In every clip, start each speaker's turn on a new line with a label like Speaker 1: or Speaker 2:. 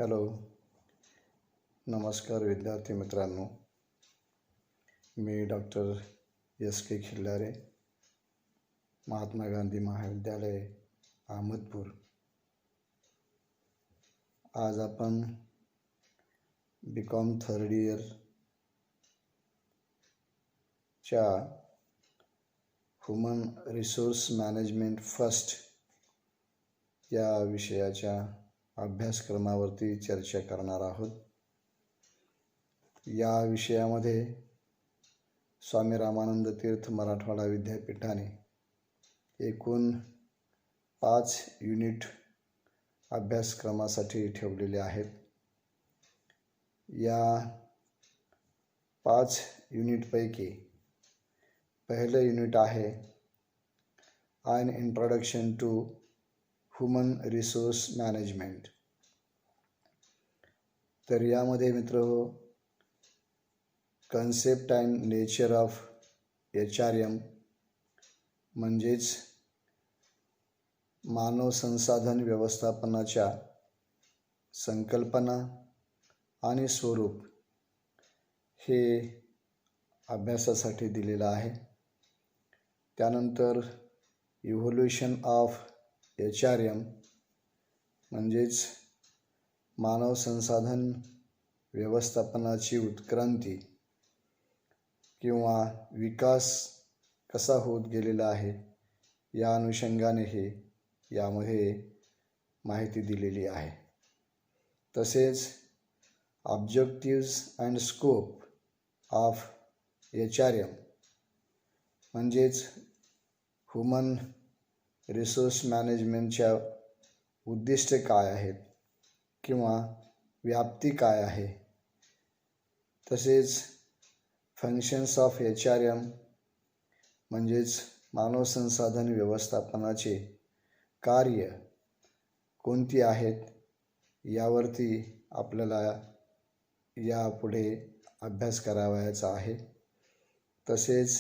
Speaker 1: Hello, नमस्कार विद्यार्थी मित्रांनो. मी डॉक्टर S.K. खिल्लारे, महात्मा गांधी महाविद्यालय अहमदपूर. आज आपण BCom थर्ड इयरच्या ह्युमन रिसोर्स मॅनेजमेंट फर्स्ट या विषयाच्या अभ्यासक्रमावरती चर्चा करणार आहोत. या विषयामध्ये स्वामी रामानंद तीर्थ मराठवाडा विद्यापीठाने एकूण 5 युनिट अभ्यासक्रमासाठी ठेवलेले आहेत. या 5 युनिटपैकी पहिलं युनिट आहे an introduction to human resource management. तर यामध्ये मित्रहो, concept and nature of HRM म्हणजेच मानव संसाधन व्यवस्थापनाच्या संकल्पना आणि स्वरूप हे अभ्यासासाठी दिलेलं आहे. त्यानंतर इव्होल्युशन ऑफ HRM म्हणजेच मानव संसाधन व्यवस्थापनाची उत्क्रांती किंवा विकास कसा होत गेलेला आहे या अनुषंगाने हे यामध्ये माहिती दिलेली आहे. तसेच objectives and scope of HRM म्हणजेच ह्युमन रिसोर्स मॅनेजमेंटच्या उद्दिष्ट काय आहेत किंवा व्याप्ती काय आहे. तसेच फंक्शन्स ऑफ HRM म्हणजेच मानव संसाधन व्यवस्थापनाचे कार्य कोणती आहेत यावरती आपल्याला यापुढे अभ्यास करावयाचा आहे. तसेच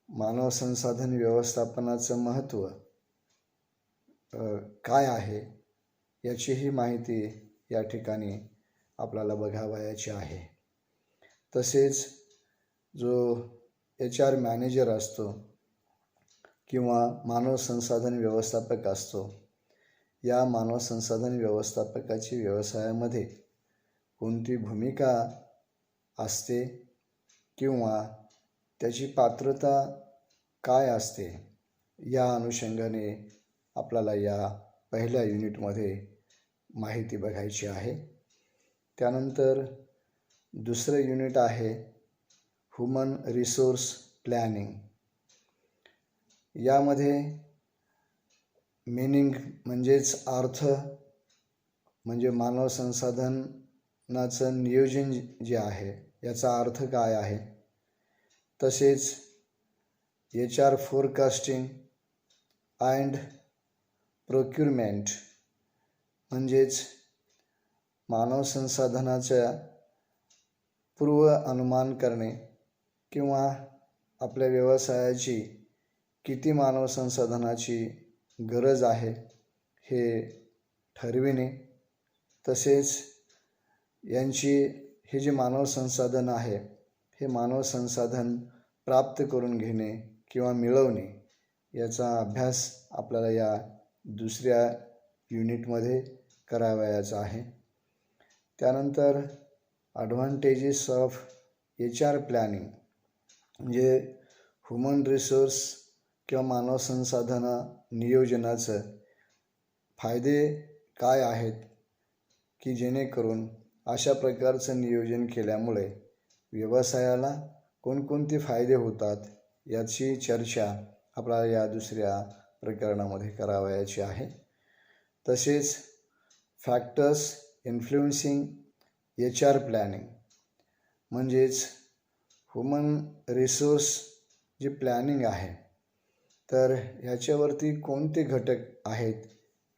Speaker 1: मानव संसाधन व्यवस्थापनाचं महत्त्व काय आहे याचीही माहिती या ठिकाणी आपल्याला बघावयाची आहे. तसेच जो HR मॅनेजर असतो किंवा मानव संसाधन व्यवस्थापक असतो, या मानव संसाधन व्यवस्थापकाची व्यवसायामध्ये कोणती भूमिका असते किंवा त्याची पात्रता काय असते या अनुषंगाने आपल्याला या पहिल्या युनिटमध्ये माहिती बघायची आहे. त्यानंतर दुसरं युनिट आहे ह्युमन रिसोर्स प्लॅनिंग. यामध्ये मीनिंग म्हणजेच अर्थ म्हणजे मानव संसाधनाचं नियोजन जे आहे याचा अर्थ काय आहे. तसेच HR फोरकास्टिंग अँड प्रोक्युरमेंट म्हणजेच मानव संसाधनाच्या पूर्व अनुमान करणे किंवा आपल्या व्यवसायाची किती मानव संसाधनाची गरज आहे हे ठरविणे. तसेच हे जे मानव संसाधन आहे हे मानव संसाधन प्राप्त करून घेणे किंवा मिळवणे याचा अभ्यास आपल्याला या दुसऱ्या युनिटमध्ये करावयाचा आहे. त्यानंतर ॲडव्हान्टेजेस ऑफ HR प्लॅनिंग म्हणजे ह्युमन रिसोर्स किंवा मानव संसाधन नियोजनाचं फायदे काय आहेत की जेणेकरून अशा प्रकारचं नियोजन केल्यामुळे व्यवसायाला कोणकोणते फायदे होतात याची चर्चा आपल्याला या दुसऱ्या प्रकरणामध्ये करावयाची आहे. तसेच फॅक्टर्स इन्फ्लुएन्सिंग HR प्लॅनिंग म्हणजेच ह्युमन रिसोर्स जी प्लॅनिंग आहे तर ह्याच्यावरती कोणते घटक आहेत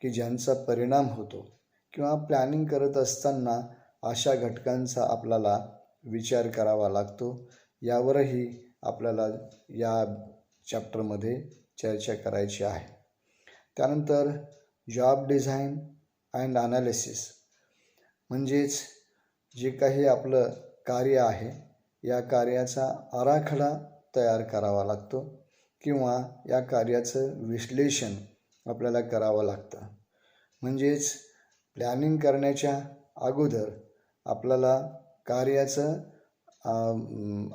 Speaker 1: की ज्यांचा परिणाम होतो किंवा प्लॅनिंग करत असताना अशा घटकांचा आपल्याला विचार करावा लागतो. यावरही आपल्याला या चॅप्टरमध्ये चर्चा करायची आहे. त्यानंतर जॉब डिझाईन अँड ॲनालिसिस म्हणजेच जे काही आपलं कार्य आहे या कार्याचा आराखडा तयार करावा लागतो किंवा या कार्याचं विश्लेषण आपल्याला करावं लागतं. म्हणजेच प्लॅनिंग करण्याच्या अगोदर आपल्याला कार्याचं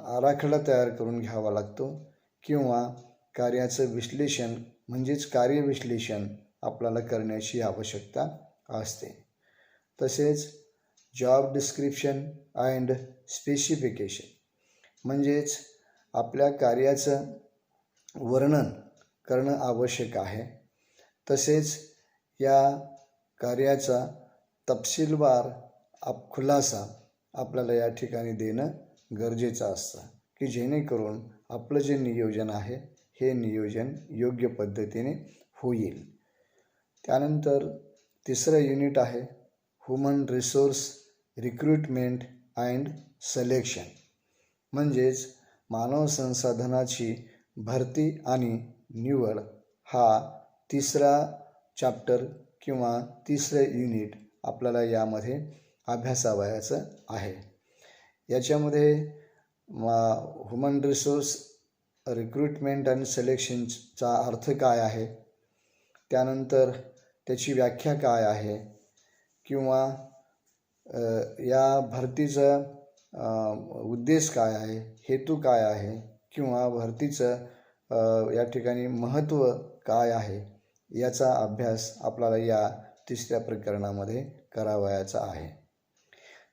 Speaker 1: आराखडा तयार करून घ्यावा लागतो किंवा कार्याचं विश्लेषण म्हणजेच कार्यविश्लेषण आपल्याला करण्याची आवश्यकता असते. तसेच जॉब डिस्क्रिप्शन अँड स्पेसिफिकेशन म्हणजेच आपल्या कार्याचं वर्णन करणं आवश्यक आहे. तसेच या कार्याचा तपशीलवार खुलासा आपल्याला या ठिकाणी देणं गरजेचं असतं की जेणेकरून आपलं जे नियोजन आहे हे नियोजन योग्य पद्धतीने होईल. त्यानंतर तिसरं युनिट आहे human resource recruitment and selection म्हणजेच मानव संसाधनाची भरती आणि निवड हा तिसरा चॅप्टर किंवा तिसरं युनिट आपल्याला यामध्ये अभ्यासावयाचं आहे. याच्यामध्ये ह्युमन रिसोर्स रिक्रुटमेंट अँड सिलेक्शनचा अर्थ काय आहे, त्यानंतर त्याची व्याख्या काय आहे किंवा या भरतीचा उद्देश काय आहे, हेतू काय आहे किंवा भरतीचं या ठिकाणी महत्त्व काय आहे याचा अभ्यास आपल्याला या तिसऱ्या प्रकरणामध्ये करावयाचा आहे.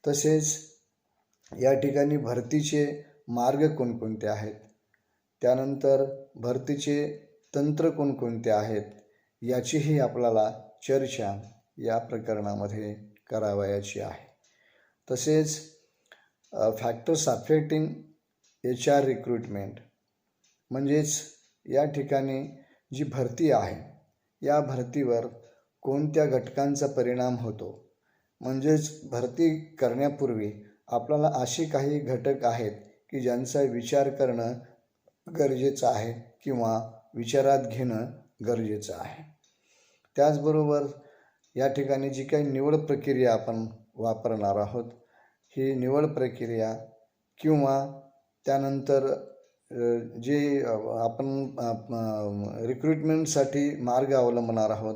Speaker 1: तसेच या ठिकाणी भरतीचे मार्ग कोणकोणते आहेत, त्यानंतर भरतीचे तंत्र कोणकोणते आहेत याचीही आपल्याला चर्चा या प्रकरणामध्ये करावयाची आहे. तसेच फॅक्टर्स अफेक्टिंग HR रिक्रुटमेंट म्हणजेच या ठिकाणी जी भरती आहे या भरतीवर कोणत्या घटकांचा परिणाम होतो. म्हणजेच भरती करण्यापूर्वी आपल्याला असे काही घटक आहेत की ज्यांचा विचार करणं गरजेचं आहे किंवा विचारात घेणं गरजेचं आहे. त्याचबरोबर या ठिकाणी जी काही निवड प्रक्रिया आपण वापरणार आहोत ही निवड प्रक्रिया किंवा त्यानंतर जे आपण रिक्रुटमेंटसाठी मार्ग अवलंबणार आहोत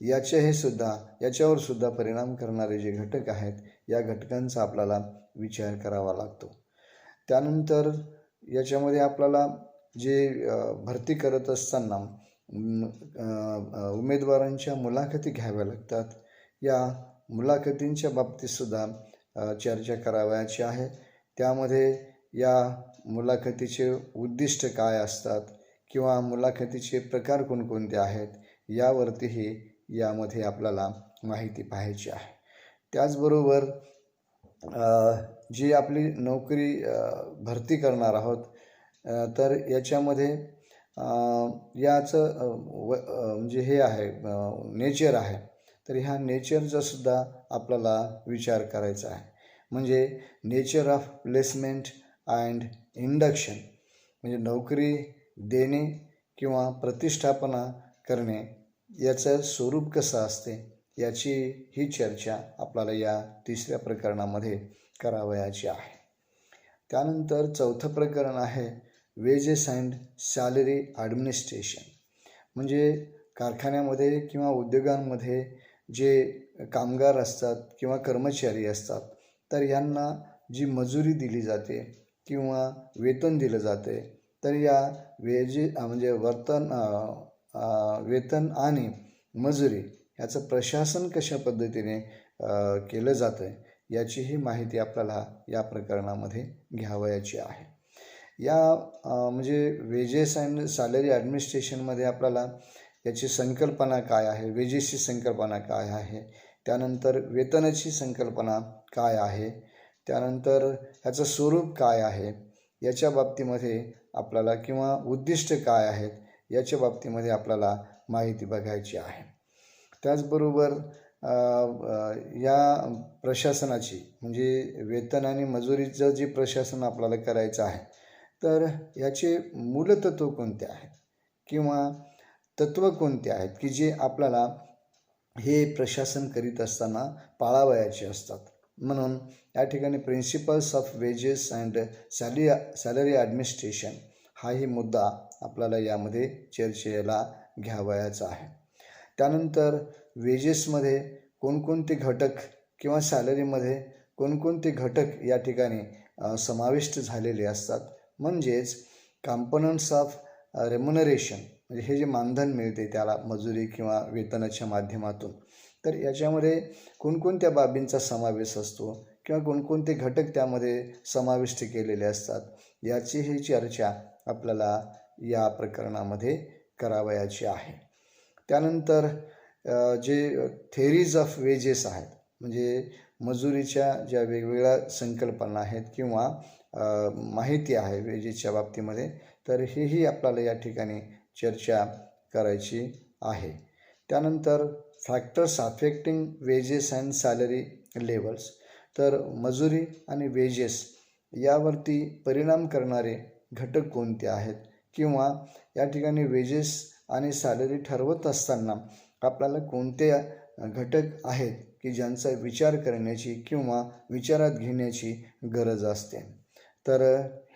Speaker 1: याच्यावर सुद्धा परिणाम करणारे जे घटक आहेत या घटकांचा आपल्याला विचार करावा लागतो. त्यानंतर याच्यामध्ये आपल्याला जे भरती करत असताना उमेदवारांच्या मुलाखती घ्याव्या लागतात. या मुलाखतींच्या बाबतीतसुद्धा चर्चा करावयाची आहे. त्यामध्ये या मुलाखतीचे उद्दिष्ट काय असतात किंवा मुलाखतीचे प्रकार कोणकोणते आहेत यावरतीही यामध्ये आपल्याला माहिती पाहायची आहे. त्याचबरोबर जी आपली नोकरी भरती करणार आहोत तर याच्यामध्ये याचं म्हणजे हे आहे नेचर आहे, तर ह्या नेचरचा सुद्धा आपल्याला विचार करायचा आहे. म्हणजे nature of placement and induction म्हणजे नोकरी देणे किंवा प्रतिष्ठापना करणे याचं स्वरूप कसं असते याची ही चर्चा आपल्याला या तिसऱ्या प्रकरणामध्ये करावयाची आहे. त्यानंतर चौथं प्रकरण आहे वेजेस अँड सॅलरी ॲडमिनिस्ट्रेशन म्हणजे कारखान्यामध्ये किंवा उद्योगांमध्ये जे कामगार असतात किंवा कर्मचारी असतात तर यांना जी मजुरी दिली जाते किंवा वेतन दिलं जाते तर या म्हणजे वेतन आणि मजुरी याचं प्रशासन कशा पद्धतीने केलं जातं याचीही माहिती आपल्याला या प्रकरणामध्ये घ्यावयाची आहे. या म्हणजे वेजेस अँड सॅलरी ॲडमिनिस्ट्रेशनमध्ये आपल्याला याची संकल्पना काय आहे, वेजेसची संकल्पना काय आहे, त्यानंतर वेतनाची संकल्पना काय आहे, त्यानंतर ह्याचं स्वरूप काय आहे याच्या बाबतीमध्ये आपल्याला किंवा उद्दिष्ट काय आहेत याच्या बाबतीमध्ये आपल्याला माहिती बघायची आहे. त्याचबरोबर या प्रशासनाची म्हणजे वेतन आणि मजुरीचं जे प्रशासन आपल्याला करायचं आहे तर याचे मूलतत्व कोणते आहेत किंवा तत्त्व कोणते आहेत की जे आपल्याला हे प्रशासन करीत असताना पाळावयाचे असतात. म्हणून या ठिकाणी principles of wedges and salary administration हाही मुद्दा आपल्याला यामध्ये चर्चेला घ्यावयाचा आहे. त्यानंतर वेजेसमध्ये कोणकोणते घटक किंवा सॅलरीमध्ये कोणकोणते घटक या ठिकाणी समाविष्ट झालेले असतात, म्हणजेच कॉम्पोनंट्स ऑफ रेम्युनरेशन, म्हणजे हे जे मानधन मिळते त्याला मजुरी किंवा वेतनाच्या माध्यमातून, तर याच्यामध्ये कोणकोणत्या बाबींचा समावेश असतो किंवा कोणकोणते घटक त्यामध्ये समाविष्ट केलेले असतात, याची ही चर्चा आपल्याला या प्रकरणामध्ये करावयाची आहे. त्यानंतर जे थेरीज ऑफ वेजेस आहेत, म्हणजे मजुरीच्या ज्या वेगवेगळ्या संकल्पना आहेत किंवा माहिती आहे वेजेसच्या बाबतीमध्ये, तर हेही आपल्याला या ठिकाणी चर्चा करायची आहे. त्यानंतर factors affecting wedges and salary levels, तर मजुरी आणि वेजेस यावरती परिणाम करणारे घटक कोणते आहेत किंवा या ठिकाणी वेजेस आणि सॅलरी ठरवत असताना आपल्याला कोणते घटक आहेत की ज्यांचा विचार करण्याची किंवा विचारात घेण्याची गरज असते. तर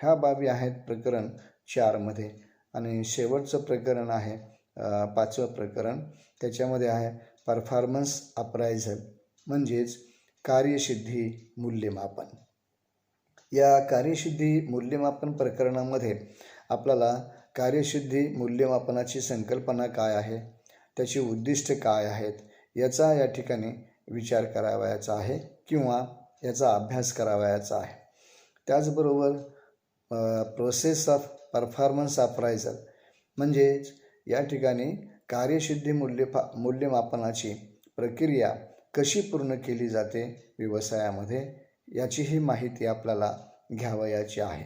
Speaker 1: ह्या बाबी आहेत प्रकरण 4मध्ये. आणि शेवटचं प्रकरण आहे 5वं प्रकरण, त्याच्यामध्ये आहे परफॉर्मन्स अप्रायझल, म्हणजेच कार्यसिद्धी मूल्यमापन. या कार्यसिद्धी मूल्यमापन प्रकरणामध्ये आपल्याला कार्यसिद्धी मूल्यमापनाची संकल्पना काय आहे, त्याची उद्दिष्ट काय आहेत, याचा या ठिकाणी विचार करावयाचा आहे किंवा याचा अभ्यास करावयाचा आहे. त्याचबरोबर प्रोसेस ऑफ परफॉर्मन्स अप्रायझल, म्हणजेच या ठिकाणी कार्यसिद्धी मूल्यमापनाची प्रक्रिया कशी पूर्ण केली जाते व्यवसायामध्ये, याचीही माहिती आपल्याला घ्यावयाची आहे.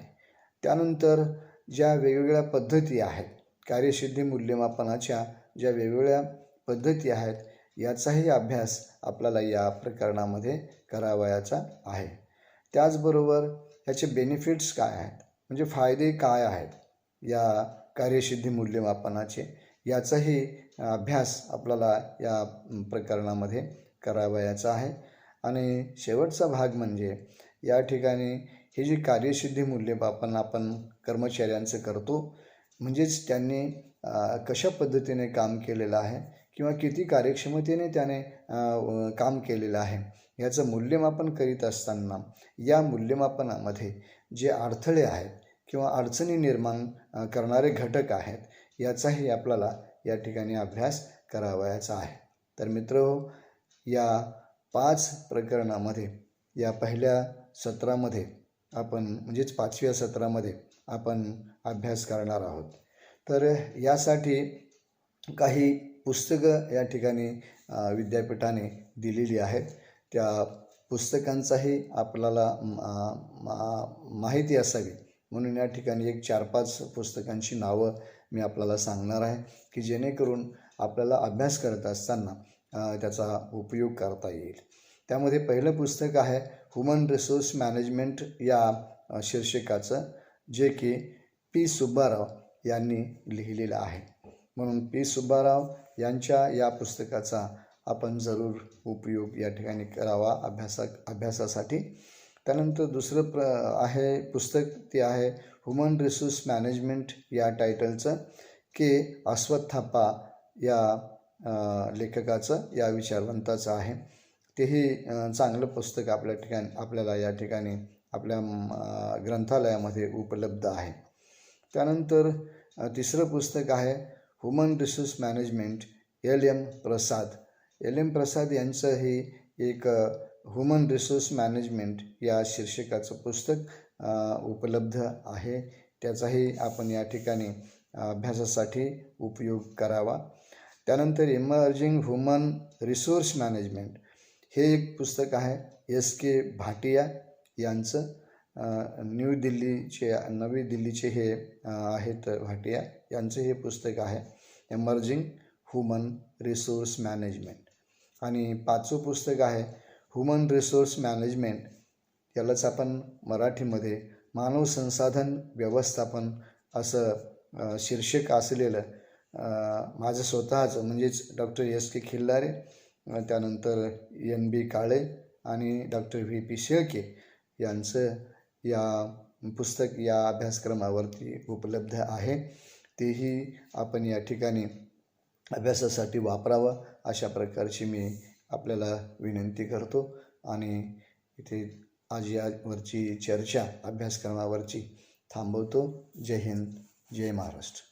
Speaker 1: त्यानंतर ज्या वेगवेगळ्या पद्धती आहेत, कार्यसिद्धी मूल्यमापनाच्या ज्या वेगवेगळ्या पद्धती आहेत, याचाही अभ्यास आपल्याला या प्रकरणामध्ये करावयाचा आहे. त्याचबरोबर याचे बेनिफिट्स काय आहेत, म्हणजे फायदे काय आहेत या कार्यसिद्धी मूल्यमापनाचे, याचाही अभ्यास आपल्याला या प्रकरणामध्ये करावयाचा आहे. आणि शेवटचा भाग म्हणजे या ठिकाणी हे जे कार्यसिद्धी मूल्यमापन आपण कर्मचाऱ्यांचं करतो, म्हणजेच त्यांनी कशा पद्धतीने काम केलेलं आहे किंवा किती कार्यक्षमतेने त्याने काम केलेलं आहे, याचं मूल्यमापन करीत असताना या मूल्यमापनामध्ये जे अडथळे आहेत किंवा अडचणी निर्माण करणारे घटक आहेत, याचाही आपल्याला या ठिकाणी अभ्यास करावयाचा आहे. तर मित्रहो, या 5 प्रकरणामध्ये या पहिल्या सत्रामध्ये आपण, म्हणजेच 5व्या सत्रामध्ये आपण अभ्यास करणार आहोत. तर यासाठी काही पुस्तकं या ठिकाणी विद्यापीठाने दिलेली आहेत. त्या पुस्तकांचाही आपल्याला माहिती असावी म्हणून या ठिकाणी एक 4-5 पुस्तकांची नावं मी आपल्याला सांगणार आहे की जेणेकरून आपल्याला अभ्यास करत असताना त्याचा उपयोग करता येईल. त्यामध्ये पहिलं पुस्तक आहे ह्युमन रिसोर्स मॅनेजमेंट या शीर्षकाचं, जे की पी सुब्बाराव यांनी लिहिलेलं आहे. म्हणून पी सुब्बाराव यांच्या या पुस्तकाचा आपण जरूर उपयोग या ठिकाणी करावा अभ्यासासाठी. त्यानंतर दुसरं आहे पुस्तक, ते आहे ह्युमन रिसोर्स मॅनेजमेंट या टायटलचं, के अश्वत्थापा या लेखकाचं, या विचारवंताचं आहे. तेही चांगलं पुस्तक आपल्याला या ठिकाणी आपल्या ग्रंथालयामध्ये उपलब्ध आहे. त्यानंतर तिसरं पुस्तक आहे ह्युमन रिसोर्स मॅनेजमेंट LM प्रसाद. LM प्रसाद यांचं हे एक ह्युमन रिसोर्स मॅनेजमेंट या शीर्षकाचं पुस्तक उपलब्ध आहे. त्याचाही आपण या ठिकाणी अभ्यासासाठी उपयोग करावा. त्यानंतर इमर्जिंग ह्युमन रिसोर्स मॅनेजमेंट हे एक पुस्तक आहे SK भाटिया यांचं. नवी दिल्लीचे हे आहेत भाटिया यांचं हे पुस्तक आहे इमर्जिंग ह्युमन रिसोर्स मॅनेजमेंट. आणि 5वं पुस्तक आहे ह्युमन रिसोर्स मॅनेजमेंट, यालाच आपण मराठीमध्ये मानव संसाधन व्यवस्थापन असं शीर्षक असलेलं माझं स्वतःचं, म्हणजेच डॉक्टर SK खिल्लारे, त्यानंतर NB काळे आणि डॉक्टर व्ही पी शेळके यांचं या पुस्तक या अभ्यासक्रमावरती उपलब्ध आहे. तेही आपण या ठिकाणी अभ्यासासाठी वापरावं अशा प्रकारची मी आपल्याला विनंती करतो. आणि इथे आज यावरची चर्चा अभ्यासक्रमावरची थांबवतो. जय हिंद, जय महाराष्ट्र.